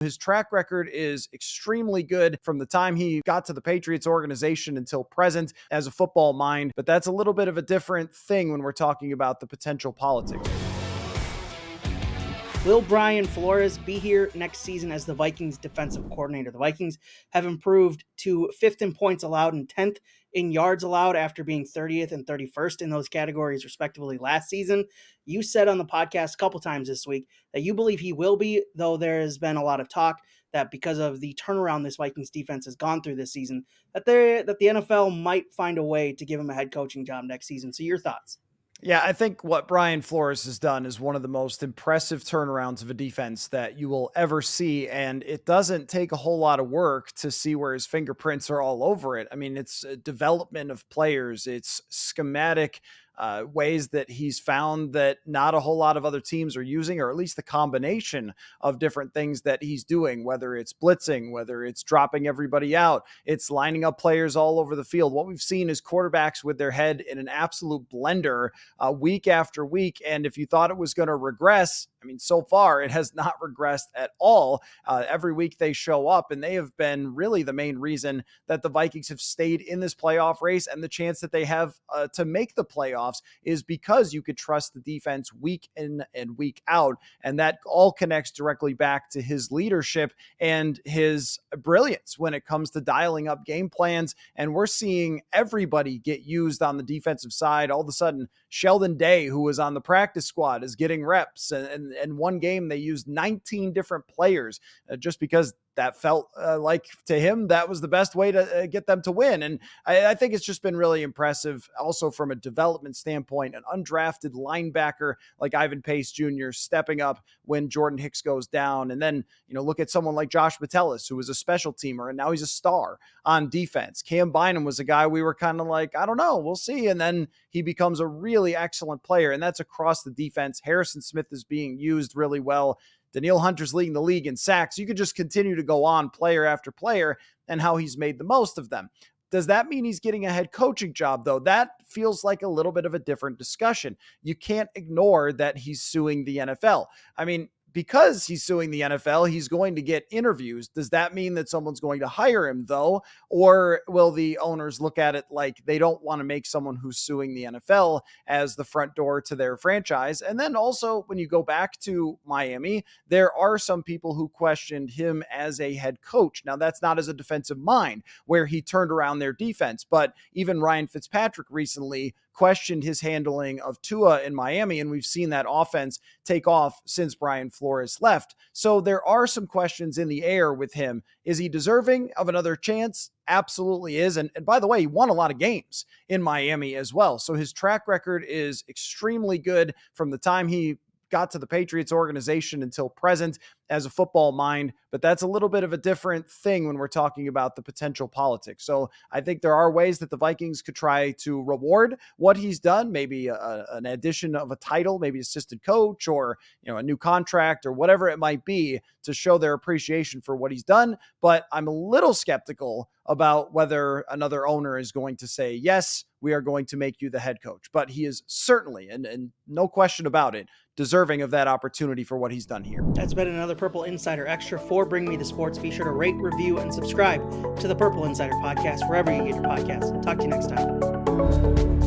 His track record is extremely good from the time he got to the Patriots organization until present as a football mind, but that's a little bit of a different thing when we're talking about the potential politics. Will Brian Flores be here next season as the Vikings defensive coordinator? The Vikings have improved to 5th in points allowed and 10th in yards allowed after being 30th and 31st in those categories respectively last season. You said on the podcast a couple times this week that you believe he will be, though there has been a lot of talk that because of the turnaround this Vikings defense has gone through this season, that the NFL might find a way to give him a head coaching job next season. So your thoughts? Yeah, I think what Brian Flores has done is one of the most impressive turnarounds of a defense that you will ever see. And it doesn't take a whole lot of work to see where his fingerprints are all over it. I mean, it's development of players, it's schematic ways that he's found that not a whole lot of other teams are using, or at least the combination of different things that he's doing, whether it's blitzing, whether it's dropping everybody out, it's lining up players all over the field. What we've seen is quarterbacks with their head in an absolute blender week after week. And if you thought it was going to regress, I mean, so far it has not regressed at all. Every week they show up, and they have been really the main reason that the Vikings have stayed in this playoff race, and the chance that they have to make the playoffs is because you could trust the defense week in and week out. And that all connects directly back to his leadership and his brilliance when it comes to dialing up game plans. And we're seeing everybody get used on the defensive side. All of a sudden, Sheldon Day, who was on the practice squad, is getting reps. And in one game, they used 19 different players just because that felt like to him, that was the best way to get them to win. And I think it's just been really impressive. Also from a development standpoint, an undrafted linebacker like Ivan Pace Jr. stepping up when Jordan Hicks goes down. And then, look at someone like Josh Metellus, who was a special teamer, and now he's a star on defense. Cam Bynum was a guy we were kind of like, I don't know, we'll see. And then he becomes a really excellent player, and that's across the defense. Harrison Smith is being used really well. Danielle Hunter's leading the league in sacks. You could just continue to go on player after player and how he's made the most of them. Does that mean he's getting a head coaching job, though? That feels like a little bit of a different discussion. You can't ignore that he's suing the NFL. I mean, because he's suing the NFL, he's going to get interviews. Does that mean that someone's going to hire him, though? Or will the owners look at it like they don't want to make someone who's suing the NFL as the front door to their franchise? And then also, when you go back to Miami, there are some people who questioned him as a head coach. Now, that's not as a defensive mind where he turned around their defense, but even Ryan Fitzpatrick recently questioned his handling of Tua in Miami, and we've seen that offense take off since Brian Flores left. So there are some questions in the air with him. Is he deserving of another chance? Absolutely is. And by the way, he won a lot of games in Miami as well. So his track record is extremely good from the time he got to the Patriots organization until present as a football mind, but that's a little bit of a different thing when we're talking about the potential politics. So I think there are ways that the Vikings could try to reward what he's done, maybe an addition of a title, maybe assistant coach, or a new contract, or whatever it might be, to show their appreciation for what he's done. But I'm a little skeptical about whether another owner is going to say, yes, we are going to make you the head coach. But he is certainly, and no question about it, deserving of that opportunity for what he's done here. That's been another Purple Insider Extra for Bring Me the Sports. Be sure to rate, review, and subscribe to the Purple Insider Podcast wherever you get your podcasts. Talk to you next time.